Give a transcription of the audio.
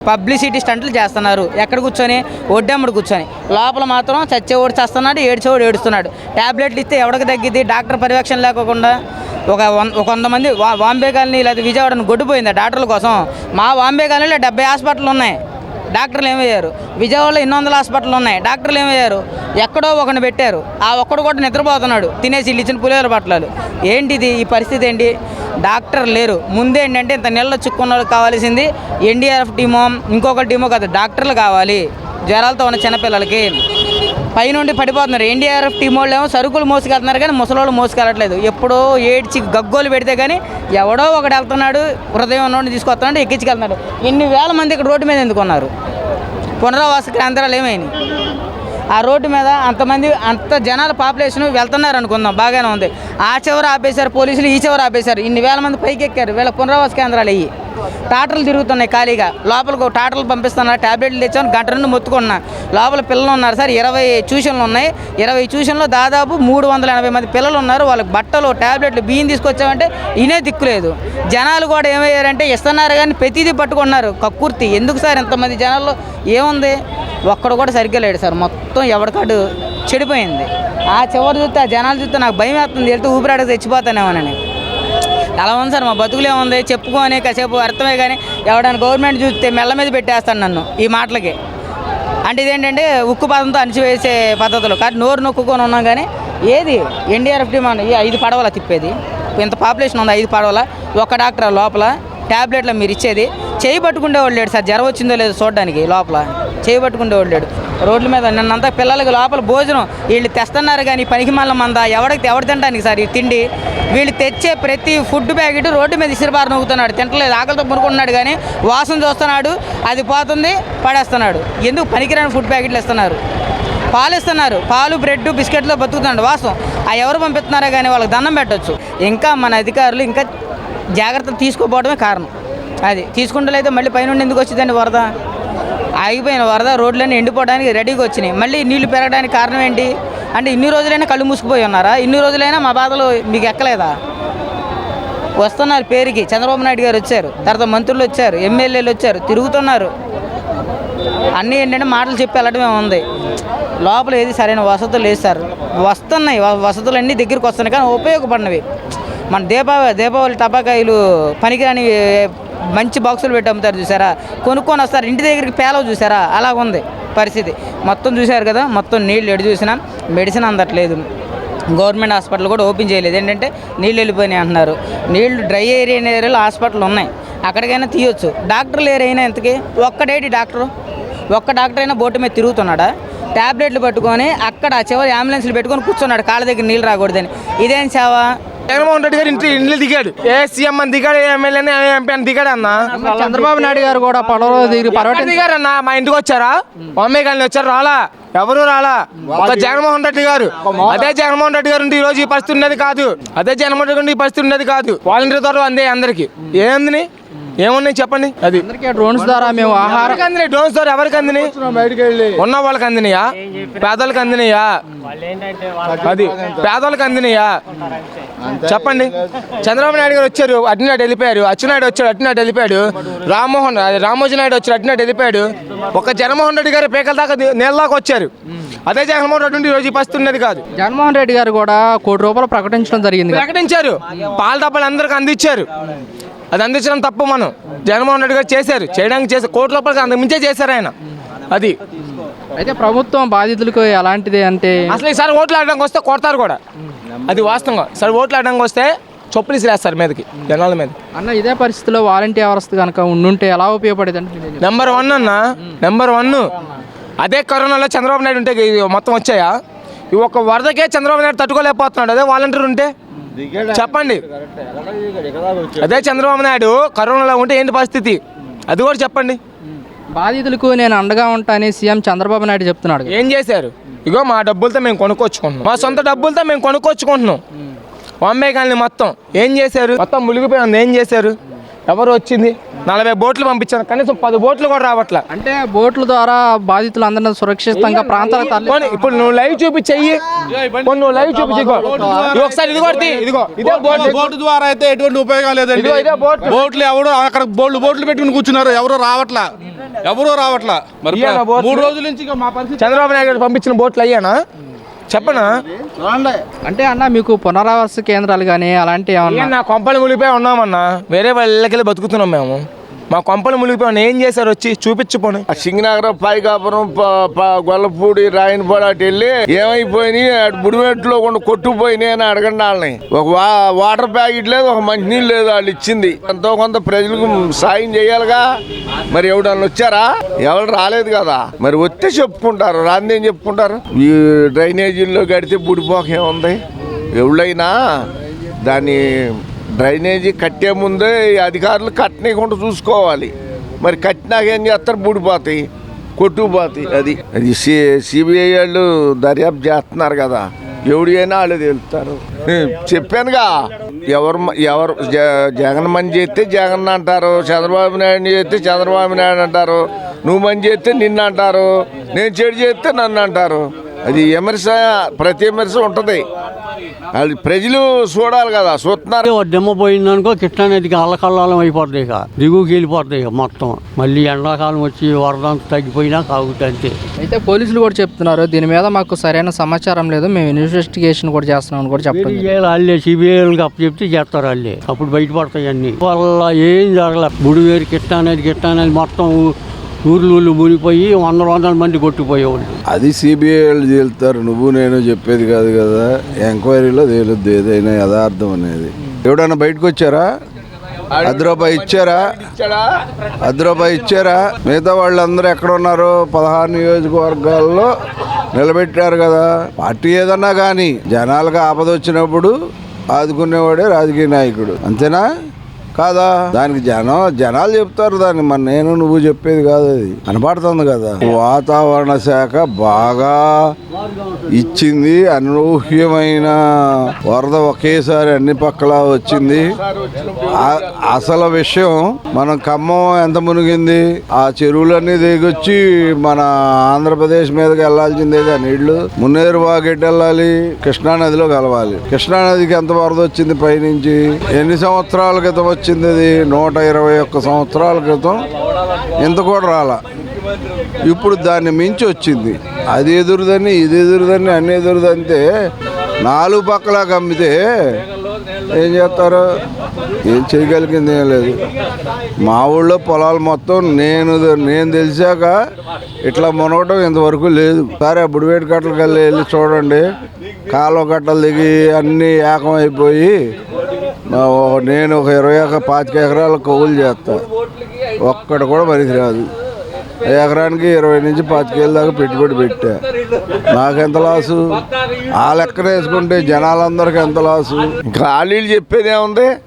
Publicity స్టంట్లు చేస్తున్నారు. ఎక్కడ కూర్చొని ఒడ్డెమ్మడు కూర్చొని, లోపల మాత్రం చచ్చేవాడు చేస్తున్నాడు, ఏడ్చేవాడు ఏడుస్తున్నాడు. ట్యాబ్లెట్లు ఇస్తే ఎవరికి తగ్గిద్ది? డాక్టర్ పర్యవేక్షణ లేకుండా ఒక 100 మంది వాంబే కాలనీ లేదా విజయవాడను గొడ్డుపోయింది డాక్టర్ల కోసం. మా వాంబే కాలనీలో 70 హాస్పిటల్ ఉన్నాయి, డాక్టర్లు ఏమయ్యారు? విజయవాడలో 800 హాస్పిటల్ ఉన్నాయి, డాక్టర్లు ఏమయ్యారు? ఎక్కడో ఒకరిని పెట్టారు, ఆ ఒక్కడు కూడా నిద్రపోతున్నాడు తినేసి వీళ్ళు ఇచ్చిన పులిహోర బట్టలు. ఏంటిది ఈ పరిస్థితి? ఏంటి? డాక్టర్ లేరు. ముందేంటంటే ఇంత నెలలో చిక్కున్న వాళ్ళకి కావాల్సింది ఎన్డీఆర్ఎఫ్ టీమో ఇంకొక టీమో కాదు, డాక్టర్లు కావాలి. జ్వరాలతో ఉన్న చిన్నపిల్లలకి పైనుండి పడిపోతున్నారు. ఎన్డీఆర్ఎఫ్ టీం వాళ్ళు ఏమో సరుకులు మోసుకెళ్తున్నారు కానీ ముసలోళ్ళు మోసుకెళ్ళట్లేదు. ఎప్పుడో ఏడ్చి గగ్గోలు పెడితే కానీ ఎవడో ఒకడు వెళ్తున్నాడు, హృదయం ఉన్నోడిని తీసుకొస్తున్నాడు, ఎక్కించుకెళ్తున్నాడు. ఇన్ని వేల మంది ఇక్కడ రోడ్డు మీద ఎందుకున్నారు? పునరావాస కేంద్రాలు ఏమైనాయి? ఆ రోడ్డు మీద అంతమంది అంత జనాల పాపులేషన్ వెళ్తున్నారు అనుకుందాం, బాగానే ఉంది. ఆ చివర ఆపేశారు పోలీసులు, ఈ చివర ఆపేశారు. ఇన్ని వేల మంది పైకి ఎక్కారు. వీళ్ళ పునరావాస కేంద్రాలు అయ్యి టాటర్లు తిరుగుతున్నాయి ఖాళీగా. లోపలికి టాటర్లు పంపిస్తున్నారు, ట్యాబ్లెట్లు తెచ్చాను, గంట నుండి మొత్తుకున్నా. లోపల పిల్లలు ఉన్నారు సార్, 20 ట్యూషన్లు ఉన్నాయి. 20 ట్యూషన్లో దాదాపు 380 మంది పిల్లలు ఉన్నారు. వాళ్ళకి బట్టలు, ట్యాబ్లెట్లు, బియ్యం తీసుకొచ్చామంటే ఇనే దిక్కులేదు. జనాలు కూడా ఏమయ్యారంటే ఇస్తున్నారు కానీ ప్రతిదీ పట్టుకున్నారు. కక్కుర్తి. ఎందుకు సార్ ఇంతమంది జనాల్లో ఏముంది? ఒక్కడు కూడా సరిగ్గా లేడు సార్. మొత్తం ఎవరికాడు చెడిపోయింది. ఆ చివరి చూస్తే, ఆ జనాలు చూస్తే నాకు భయం వేస్తుంది. వెళ్తే ఊపిరాడకు తెచ్చిపోతానేమోనని. అలా ఉంది సార్. మా బతుకులే ఉంది చెప్పుకొని కాసేపు అర్థమే కానీ ఎవడైనా గవర్నమెంట్ చూస్తే మెల్ల మీద పెట్టేస్తాను నన్ను ఈ మాటలకి. అంటే ఇదేంటంటే ఉక్కు పదంతో అణిచివేసే పద్ధతులు కానీ నోరు నొక్కుకొని ఉన్నాం. కానీ ఏది ఎన్డీఆర్ఎఫ్ టీం ఈ 5 పడవల తిప్పేది? ఇంత పాపులేషన్ ఉంది, 5 పడవల, ఒక డాక్టర్ లోపల ట్యాబ్లెట్లు మీరు ఇచ్చేది. చేయి పట్టుకుండేవాళ్ళు లేడు సార్, జ్వరం వచ్చిందో లేదో చూడడానికి. లోపల చేయి పట్టుకుండేవాళ్ళు లేడు. రోడ్ల మీద నిన్నంతా పిల్లలకి లోపల భోజనం వీళ్ళు తెస్తున్నారు కానీ పనికి మళ్ళీ మందా ఎవరు తినడానికి సార్ ఈ తిండి? వీళ్ళు తెచ్చే ప్రతి ఫుడ్ ప్యాకెట్ రోడ్డు మీద ఇసిరిబారు నవ్వుతున్నాడు, తింటలేదు, ఆకలితో మునుకుంటున్నాడు కానీ వాసన చూస్తున్నాడు, అది పోతుంది పడేస్తున్నాడు. ఎందుకు పనికిరాని ఫుడ్ ప్యాకెట్లు ఇస్తున్నారు? పాలు ఇస్తున్నారు, పాలు బ్రెడ్ బిస్కెట్లో బతుకుతున్నాడు వాసం. ఆ ఎవరు పంపిస్తున్నారో కానీ వాళ్ళకి దండం పెట్టవచ్చు. ఇంకా మన అధికారులు ఇంకా జాగ్రత్తలు తీసుకోపోవడమే కారణం. అది తీసుకుంటూ మళ్ళీ పైనుండి ఎందుకు వచ్చిందండి వరద? ఆగిపోయిన వరద రోడ్లన్నీ ఎండిపోవడానికి రెడీగా వచ్చినాయి. మళ్ళీ నీళ్లు పెరగడానికి కారణం ఏంటి? అంటే ఇన్ని రోజులైనా కళ్ళు మూసుకుపోయి ఉన్నారా? ఇన్ని రోజులైనా మా బాధలు మీకు ఎక్కలేదా? వస్తున్నారు పేరుకి. చంద్రబాబు నాయుడు గారు వచ్చారు, తర్వాత మంత్రులు వచ్చారు, ఎమ్మెల్యేలు వచ్చారు, తిరుగుతున్నారు. అన్నీ ఏంటంటే మాటలు చెప్పి వెళ్ళడమే ఉంది. లోపల ఏది సరైన వసతులు లేదు సార్. వస్తున్నాయి వసతులన్నీ దగ్గరికి వస్తున్నాయి కానీ ఉపయోగపడినవి. మన దీపావళి టపాకాయలు పనికిరాని మంచి బాక్సులు పెట్టి అమ్ముతారు చూసారా, కొనుక్కొని వస్తారు ఇంటి దగ్గరికి పేలవ చూసారా, అలాగుంది పరిస్థితి. మొత్తం చూశారు కదా, మొత్తం నీళ్ళు ఎడు చూసినా మెడిసిన్ అందట్లేదు. గవర్నమెంట్ హాస్పిటల్ కూడా ఓపెన్ చేయలేదు. ఏంటంటే నీళ్ళు వెళ్ళిపోయినాయి అంటున్నారు. నీళ్లు డ్రై ఏరియాలో హాస్పిటల్ ఉన్నాయి, అక్కడికైనా తీయొచ్చు. డాక్టర్లు ఏరైనా ఇంతకీ ఒక్కడేటి డాక్టరు? ఒక్క డాక్టర్ అయినా బోటు మీద తిరుగుతున్నాడా? ట్యాబ్లెట్లు పట్టుకొని అక్కడ చివరి అంబులెన్స్లు పెట్టుకొని కూర్చున్నాడు కాళ్ళ దగ్గర నీళ్ళు రాకూడదని. ఇదేం సేవ? జగన్మోహన్ రెడ్డి గారు ఇంట్లో దిగాడు, ఏ సీఎం అని దిగాడు, ఏ ఎమ్మెల్యే ఎంపీ అని దిగాడు అన్న. చంద్రబాబు నాయుడు గారు కూడా దిగారు అన్న. మా ఇంటికి వచ్చారా? బాంబే కానీ వచ్చారు, రాలా, ఎవరు రాలా. ఒక జగన్మోహన్ రెడ్డి గారు. అదే జగన్మోహన్ రెడ్డి గారు ఈ రోజు ఈ పరిస్థితి ఉన్నది కాదు. అదే జగన్మోహన్ రెడ్డి ఈ పరిస్థితి ఉన్నది కాదు. వాలంటీర్ ద్వారా అందే అందరికి. ఏంది ఏమున్నాయి చెప్పండి? అది డ్రోన్స్ ద్వారా మేము ఆహారం అందినాయి. డ్రోన్స్ ద్వారా ఎవరికి అందినాయి? ఉన్న వాళ్ళకి అందినాయా? పేదలకు అందినాయా? అది పేదలకు అందినాయా? చెప్పండి. చంద్రబాబు నాయుడు గారు వచ్చారు, అట్టినాడు వెళ్ళిపోయారు. అచ్చెన్నాయుడు వచ్చాడు, అట్టినాడు వెళ్ళిపోయాడు. రామోజీ నాయుడు వచ్చాడు, అట్టినాడు వెళ్ళిపోయాడు. ఒక జగన్మోహన్ రెడ్డి గారు పేకల దాకా నేల దాకా వచ్చారు. అదే జగన్మోహన్ రెడ్డి ఈ రోజు ఈ పరిస్థితి ఉన్నది కాదు. జగన్మోహన్ రెడ్డి గారు కూడా ₹1 కోటి ప్రకటించడం జరిగింది. ప్రకటించారు, పాల డబ్బాలు అందరికి అందించారు. అది అందించడం తప్పు. మనం జగన్మోహన్ రెడ్డి గారు చేశారు, చేయడానికి చేశారు. ₹1 అంతకు మించే చేశారు ఆయన. అది అయితే ప్రభుత్వం బాధితులకు ఎలాంటిది అంటే అసలు ఈసారి ఓట్లు ఆడడానికి వస్తే కొడతారు కూడా, అది వాస్తవంగా. సరే ఓట్లు ఆడడానికి వస్తే చొప్పులు ఇసిరేస్తారు మీదకి, జనాల మీద. అన్న ఇదే పరిస్థితిలో వాలంటీర్ వ్యవస్థ కనుక ఉండుంటే ఎలా ఉపయోగపడేది అంటే? నెంబర్ 1 అన్న, నెంబర్ 1. అదే కరోనాలో చంద్రబాబు నాయుడు ఉంటే మొత్తం వచ్చాయా? ఈ ఒక్క వరదకే చంద్రబాబు నాయుడు తట్టుకోలేకపోతున్నాడు. అదే వాలంటీర్ ఉంటే చెప్పండి. అదే చంద్రబాబు నాయుడు కరోనాలో ఉంటే ఏంటి పరిస్థితి? అది కూడా చెప్పండి. బాధితులకు నేను అండగా ఉంటానని సీఎం చంద్రబాబు నాయుడు చెప్తున్నాడు. ఏం చేశారు? ఇగో మా డబ్బులతో మేము కొనుక్కొచ్చుకుంటున్నాం, మా సొంత డబ్బులతో మేము కొనుక్కొచ్చుకుంటున్నాం. బాంబే కాలనీ మొత్తం ఏం చేశారు? మొత్తం మునిగిపోయింది. ఏం చేశారు? ఎవరు వచ్చింది 40 బోట్లు పంపించాను, కనీసం 10 బోట్లు కూడా రావట్లే. అంటే బోట్ల ద్వారా బాధితులు అందరినీ సురక్షితంగా ప్రాంతాలకు తరలి పోనీ, ఇప్పుడు నువ్వు లైవ్ చూపించెయ్యి, నువ్వు లైవ్ చూపించి ఒకసారి ఇది కొట్టి, ఇదిగో ఇదే బోటు ద్వారా అయితే ఎటువంటి ఉపయోగం లేదండి. ఇదిగో ఇదే బోట్. బోట్లు ఎవరు అక్కడ బోట్లు పెట్టుకుని కూర్చున్నారు, ఎవరు రావట్లా. మరి ఇయ్యానా బోట్లు? 3 రోజుల నుంచి ఇక మా పరిస్థితి చంద్రబాబు నాయుడు గారు పంపించిన బోట్లు అయ్యానా చెప్పనా? అంటే అన్న మీకు పునరావాస కేంద్రాలు కానీ అలాంటి ఏమన్నా నా కొంపలు మునిగిపోయి ఉన్నామన్నా, వేరే వాళ్ళ ఇళ్ళకెళ్ళి బతుకుతున్నాం మేము. మా కొంపలు మునిగిపోయి ఏం చేశారు వచ్చి చూపించుకోని. సింగనగరం, పైకాపురం, గొల్లపూడి, రాయనపాడు అటు వెళ్ళి ఏమైపోయినాయి, అటు బుడిమెట్లో కూడా కొట్టుకుపోయినాయి అని అడగండి వాళ్ళని. ఒక వాటర్ ప్యాకెట్ లేదు, ఒక మంచినీళ్ళు లేదు వాళ్ళు ఇచ్చింది. ఎంతో కొంత ప్రజలకు సాయం చేయాలిగా. మరి ఎవడన్నా వచ్చారా? ఎవరు రాలేదు కదా. మరి వస్తే చెప్పుకుంటారు, రాందేం చెప్పుకుంటారు. ఈ డ్రైనేజీల్లో గడితే బుడిపోక ఏముంది. ఎవళ్ళైనా దాన్ని డ్రైనేజీ కట్టే ముందే ఈ అధికారులు కట్టనీయకుండా చూసుకోవాలి. మరి కట్టినాక ఏం చేస్తారు? బూడిపోతాయి, కొట్టుకుపోతాయి. అది సిబిఐ వాళ్ళు దర్యాప్తు చేస్తున్నారు కదా, ఎవడు అయినా వాళ్ళు తెలుస్తారు. చెప్పానుగా, ఎవరు జగన్ మంచి చేస్తే జగన్ అంటారు, చంద్రబాబు నాయుడు చేస్తే చంద్రబాబు నాయుడు అంటారు, నువ్వు మంచి చేస్తే నిన్ను అంటారు, నేను చెడు చేస్తే నన్ను అంటారు. అది విమర్శ, ప్రతి విమర్శ ఉంటుంది. వాళ్ళు ప్రజలు చూడాలి కదా, చూస్తున్నారు. దెమ్మ పోయిందనుకో కృష్ణా నదికి అల్లకల్లాలం అయిపోతుంది, ఇక దిగువకి వెళ్ళిపోతాయి ఇక మొత్తం. మళ్ళీ ఎండాకాలం వచ్చి వరద తగ్గిపోయినా కాగుతుంది అంతే. అయితే పోలీసులు కూడా చెప్తున్నారు దీని మీద మాకు సరైన సమాచారం లేదు, మేము ఇన్వెస్టిగేషన్ కూడా చేస్తున్నాం అని కూడా చెప్పండి. వాళ్ళే సిబిఐలకు అప్పచెప్తే చేస్తారు, వాళ్ళే అప్పుడు బయటపడతాయి అన్నీ. వాళ్ళ ఏం జరగలేదు. బుడివేరు కృష్ణా నది మొత్తం ఊర్లు మునిగిపోయి వందల మంది కొట్టుకుపోయేవాళ్ళు. అది సిబిఐ వాళ్ళు తేలుతారు, నువ్వు నేను చెప్పేది కాదు కదా. ఎంక్వైరీలో తేలుద్ది ఏదైనా యథార్థం అనేది. ఎవడన్నా బయటకు వచ్చారా? ₹10 ఇచ్చారా? ₹10 ఇచ్చారా? మిగతా వాళ్ళందరూ ఎక్కడ ఉన్నారు? 16 నియోజకవర్గాల్లో నిలబెట్టారు కదా. పార్టీ ఏదన్నా కానీ జనాలకు ఆపద వచ్చినప్పుడు ఆదుకునేవాడే రాజకీయ నాయకుడు, అంతేనా కాదా? దానికి జనాలు చెప్తారు దాన్ని, మరి నేను నువ్వు చెప్పేది కాదు. అది కనపడుతుంది కదా. వాతావరణ శాఖ బాగా ఇచ్చింది, అనూహ్యమైన వరద ఒకేసారి అన్ని పక్కల వచ్చింది. అసలు విషయం, మనం ఖమ్మం ఎంత మునిగింది, ఆ చెరువులన్నీ దిగొచ్చి మన ఆంధ్రప్రదేశ్ మీదకి వెళ్లాల్సిందేగా నీళ్లు. మున్నేరు వాగెట్ వెళ్ళాలి, కృష్ణా నదిలో కలవాలి. కృష్ణా నదికి ఎంత వరద వచ్చింది పైనుంచి? ఎన్ని సంవత్సరాల క్రితం వచ్చింది? అది 121 సంవత్సరాల క్రితం ఇంత కూడా రాలా. ఇప్పుడు దాన్ని మించి వచ్చింది. అది ఎదురుదని, ఇది ఎదురుదని, అన్ని ఎదురుదంటే 4 పక్కలా కమ్మితే ఏం చేస్తారు? ఏం చేయగలిగింది ఏం లేదు. మా ఊళ్ళో పొలాలు మొత్తం నేను తెలిసాక ఇట్లా మునగటం ఇంతవరకు లేదు. సరే బుడివేటి కట్టలకి వెళ్ళి చూడండి, కాలువ కట్టలు దిగి అన్నీ ఏకం అయిపోయి నేను ఒక 25 ఎకరాల కౌలు చేస్తా, ఒక్కడు కూడా పనికి రాదు. ఎకరానికి 20 నుంచి 25 దాకా పెట్టుబడి పెట్టా. నాకెంత లాసు? ఆ లెక్కన వేసుకుంటే జనాలందరికీ ఎంత లాసు? ఖాళీలు చెప్పేది ఏముంది?